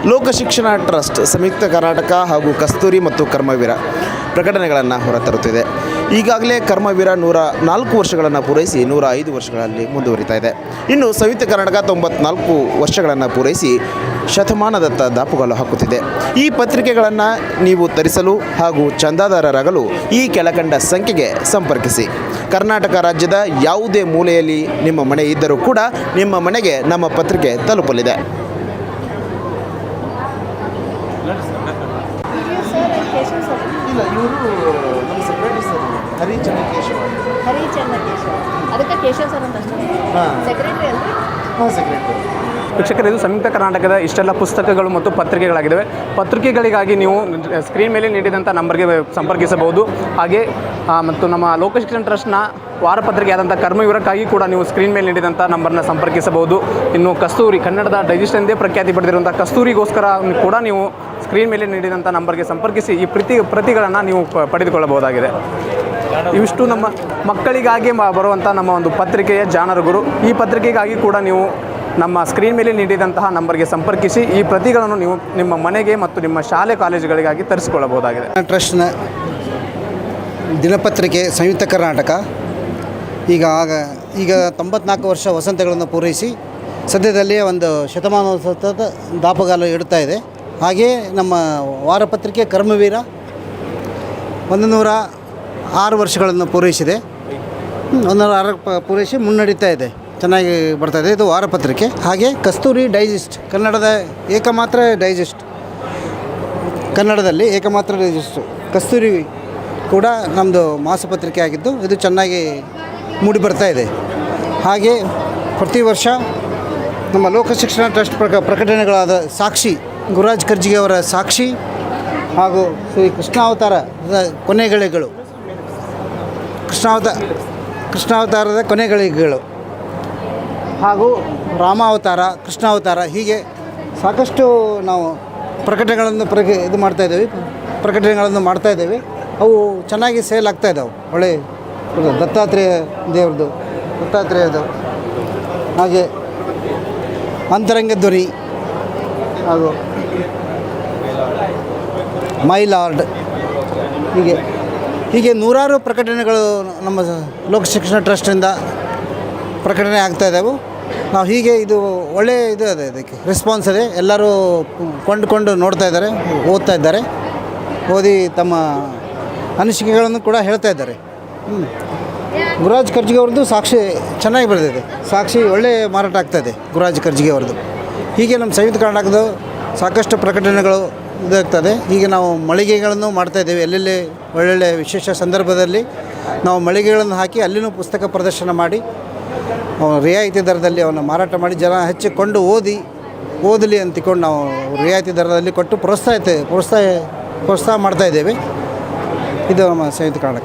ಲೋಕಶಿಕ್ಷಣ trust ಸಂಯುಕ್ತ ಕರ್ನಾಟಕ ಹಾಗೂ ಕಸ್ತೂರಿ ಮತ್ತು ಕರ್ಮವೀರ ಪ್ರಕಟಣೆಗಳನ್ನು ಹೊರತರುತ್ತಿದೆ. ಈಗಾಗಲೇ ಕರ್ಮವೀರ 104 ವರ್ಷಗಳನ್ನು ಪೂರೈಸಿ 105 ವರ್ಷಗಳಲ್ಲಿ ಮುಂದುವರಿತಾ ಇದೆ. ಇನ್ನು ಸಂಯುಕ್ತ ಕರ್ನಾಟಕ 94 ವರ್ಷಗಳನ್ನು ಪೂರೈಸಿ ಶತಮಾನದತ್ತ ದಾಪುಗಾಲು ಹಾಕುತ್ತಿದೆ. ಈ ಪತ್ರಿಕೆಗಳನ್ನು ನೀವು ತರಿಸಲು ಹಾಗೂ ಚಂದಾದಾರರಾಗಲು ಈ ಕೆಳಕಂಡ ಸಂಖ್ಯೆಗೆ ಸಂಪರ್ಕಿಸಿ. ಕರ್ನಾಟಕ ರಾಜ್ಯದ ಯಾವುದೇ ಮೂಲೆಯಲ್ಲಿ ನಿಮ್ಮ ಮನೆ ಇದ್ದರೂ ಕೂಡ ನಿಮ್ಮ ಮನೆಗೆ ನಮ್ಮ ಪತ್ರಿಕೆ ತಲುಪಲಿದೆ. ಇಲ್ಲ, ಇವರು ನಮ್ಮ ಸೆಕ್ರೆಟರಿ ಸರ್, ಹರಿಚಂದ್ರಕೇಶವ. ಅದಕ್ಕೆ ಕೇಶವ್ ಸರ್ ಅಂತ ಸೆಕ್ರೆಟರಿ ಅಲ್ರಿ? ಹಾಂ, ಸೆಕ್ರೆಟರಿ. ವೀಕ್ಷಕರು, ಇದು ಸಂಯುಕ್ತ ಕರ್ನಾಟಕದ ಇಷ್ಟೆಲ್ಲ ಪುಸ್ತಕಗಳು ಮತ್ತು ಪತ್ರಿಕೆಗಳಾಗಿದ್ದಾವೆ. ಪತ್ರಿಕೆಗಳಿಗಾಗಿ ನೀವು ಸ್ಕ್ರೀನ್ ಮೇಲೆ ನೀಡಿದಂಥ ನಂಬರ್ಗೆ ಸಂಪರ್ಕಿಸಬಹುದು. ಹಾಗೆ ಮತ್ತು ನಮ್ಮ ಲೋಕಶಿಕ್ಷಣ ಟ್ರಸ್ಟ್ನ ವಾರಪತ್ರಿಕೆ ಆದಂಥ ಕರ್ಮವೀರಕ್ಕಾಗಿ ಕೂಡ ನೀವು ಸ್ಕ್ರೀನ್ ಮೇಲೆ ನೀಡಿದಂಥ ನಂಬರ್ನ ಸಂಪರ್ಕಿಸಬಹುದು. ಇನ್ನು ಕಸ್ತೂರಿ, ಕನ್ನಡದ ಡೈಜೆಸ್ಟ್ ಎಂದೇ ಪ್ರಖ್ಯಾತಿ ಪಡೆದಿರುವಂಥ ಕಸ್ತೂರಿಗೋಸ್ಕರ ಕೂಡ ನೀವು ಸ್ಕ್ರೀನ್ ಮೇಲೆ ನೀಡಿದಂಥ ನಂಬರ್ಗೆ ಸಂಪರ್ಕಿಸಿ ಈ ಪ್ರತಿಗಳನ್ನು ನೀವು ಪಡೆದುಕೊಳ್ಳಬಹುದಾಗಿದೆ. ಇವಿಷ್ಟು ನಮ್ಮ ಮಕ್ಕಳಿಗಾಗಿ ಬರುವಂಥ ನಮ್ಮ ಒಂದು ಪತ್ರಿಕೆಯ ಜಾಣರುಗುರು. ಈ ಪತ್ರಿಕೆಗಾಗಿ ಕೂಡ ನೀವು ನಮ್ಮ ಸ್ಕ್ರೀನ್ ಮೇಲೆ ನೀಡಿದಂತಹ ನಂಬರ್ಗೆ ಸಂಪರ್ಕಿಸಿ ಈ ಪ್ರತಿಗಳನ್ನು ನೀವು ನಿಮ್ಮ ಮನೆಗೆ ಮತ್ತು ನಿಮ್ಮ ಶಾಲೆ ಕಾಲೇಜುಗಳಿಗಾಗಿ ತರಿಸಿಕೊಳ್ಳಬಹುದಾಗಿದೆ. ಟ್ರಸ್ಟ್ನ ದಿನಪತ್ರಿಕೆ ಸಂಯುಕ್ತ ಕರ್ನಾಟಕ ಈಗ 94 ವರ್ಷ ವಸಂತಗಳನ್ನು ಪೂರೈಸಿ ಸದ್ಯದಲ್ಲಿಯೇ ಒಂದು ಶತಮಾನೋತ್ಸವದ ದಾಪುಗಾಲು ಇಡ್ತಾ ಇದೆ. ಹಾಗೆಯೇ ನಮ್ಮ ವಾರಪತ್ರಿಕೆ ಕರ್ಮವೀರ 106 ವರ್ಷಗಳನ್ನು ಪೂರೈಸಿದೆ. 106 ಪೂರೈಸಿ ಮುನ್ನಡೀತಾ ಇದೆ, ಚೆನ್ನಾಗಿ ಬರ್ತಾಯಿದೆ. ಇದು ವಾರಪತ್ರಿಕೆ. ಹಾಗೆ ಕಸ್ತೂರಿ ಡೈಜೆಸ್ಟ್, ಕನ್ನಡದ ಏಕಮಾತ್ರ ಡೈಜೆಸ್ಟ್, ಕನ್ನಡದಲ್ಲಿ ಏಕಮಾತ್ರ ಡೈಜೆಸ್ಟು ಕಸ್ತೂರಿ ಕೂಡ ನಮ್ಮದು ಮಾಸಪತ್ರಿಕೆ ಆಗಿದ್ದು ಇದು ಚೆನ್ನಾಗಿ ಮೂಡಿ ಬರ್ತಾ ಇದೆ. ಹಾಗೆ ಪ್ರತಿ ವರ್ಷ ನಮ್ಮ ಲೋಕಶಿಕ್ಷಣ ಟ್ರಸ್ಟ್ ಪ್ರಕಟಣೆಗಳಾದ ಸಾಕ್ಷಿ, ಗುರುರಾಜ್ ಕರ್ಜಿಗೆ ಅವರ ಸಾಕ್ಷಿ ಹಾಗೂ ಶ್ರೀ ಕೃಷ್ಣಾವತಾರದ ಕೊನೆಗಳಿಗೆಗಳು, ಕೃಷ್ಣಾವತಾರದ ಕೊನೆಗಳಿಗೆಗಳು ಹಾಗೂ ರಾಮಾವತಾರ, ಕೃಷ್ಣಾವತಾರ, ಹೀಗೆ ಸಾಕಷ್ಟು ನಾವು ಪ್ರಕಟಣೆಗಳನ್ನು ಪ್ರಕಟಣೆಗಳನ್ನು ಮಾಡ್ತಾಯಿದ್ದೇವೆ. ಅವು ಚೆನ್ನಾಗಿ ಸೇಲ್ ಆಗ್ತಾಯಿದ್ದಾವೆ. ಒಳ್ಳೆ ದತ್ತಾತ್ರೇಯದು ಹಾಗೆ ಅಂತರಂಗ ಧ್ವನಿ ಹಾಗೂ ಮೈ ಲಾರ್ಡ್, ಹೀಗೆ 100 ಪ್ರಕಟಣೆಗಳು ನಮ್ಮ ಲೋಕಶಿಕ್ಷಣ ಟ್ರಸ್ಟಿಂದ ಪ್ರಕಟಣೆ ಆಗ್ತಾಯಿದ್ದಾವೆ. ನಾವು ಹೀಗೆ ಇದು ಒಳ್ಳೆಯ ಇದು ಅದೇ, ಇದಕ್ಕೆ ರೆಸ್ಪಾನ್ಸ್ ಇದೆ. ಎಲ್ಲರೂ ಕೊಂಡುಕೊಂಡು ನೋಡ್ತಾ ಇದ್ದಾರೆ, ಓದ್ತಾ ಇದ್ದಾರೆ, ಓದಿ ತಮ್ಮ ಅನಿಸಿಕೆಗಳನ್ನು ಕೂಡ ಹೇಳ್ತಾ ಇದ್ದಾರೆ. ಗುರುರಾಜ್ ಕರ್ಜಿಗೆ ಅವ್ರದ್ದು ಸಾಕ್ಷಿ ಚೆನ್ನಾಗಿ ಬರೆದಿದೆ. ಸಾಕ್ಷಿ ಒಳ್ಳೆಯ ಮಾರಾಟ ಆಗ್ತಾಯಿದೆ ಗುರುರಾಜ್ ಕರ್ಜಿಗೆ ಅವ್ರದ್ದು. ಹೀಗೆ ನಮ್ಮ ಸಂಯುಕ್ತ ಕರ್ನಾಟಕದ ಸಾಕಷ್ಟು ಪ್ರಕಟಣೆಗಳು ಇದಾಗ್ತದೆ. ಹೀಗೆ ನಾವು ಮಳಿಗೆಗಳನ್ನು ಮಾಡ್ತಾಯಿದ್ದೇವೆ. ಎಲ್ಲೆಲ್ಲಿ ಒಳ್ಳೊಳ್ಳೆ ವಿಶೇಷ ಸಂದರ್ಭದಲ್ಲಿ ನಾವು ಮಳಿಗೆಗಳನ್ನು ಹಾಕಿ ಅಲ್ಲಿನೂ ಪುಸ್ತಕ ಪ್ರದರ್ಶನ ಮಾಡಿ ರಿಯಾಯಿತಿ ದರದಲ್ಲಿ ಅವನ್ನ ಮಾರಾಟ ಮಾಡಿ ಜನ ಹೆಚ್ಚಿಕೊಂಡು ಓದಲಿ ಅಂತಿಕೊಂಡು ನಾವು ರಿಯಾಯಿತಿ ದರದಲ್ಲಿ ಕೊಟ್ಟು ಪ್ರೋತ್ಸಾಹ ಮಾಡ್ತಾಯಿದ್ದೇವೆ. ಇದು ನಮ್ಮ ಸಂಯುಕ್ತ ಕರ್ನಾಟಕ.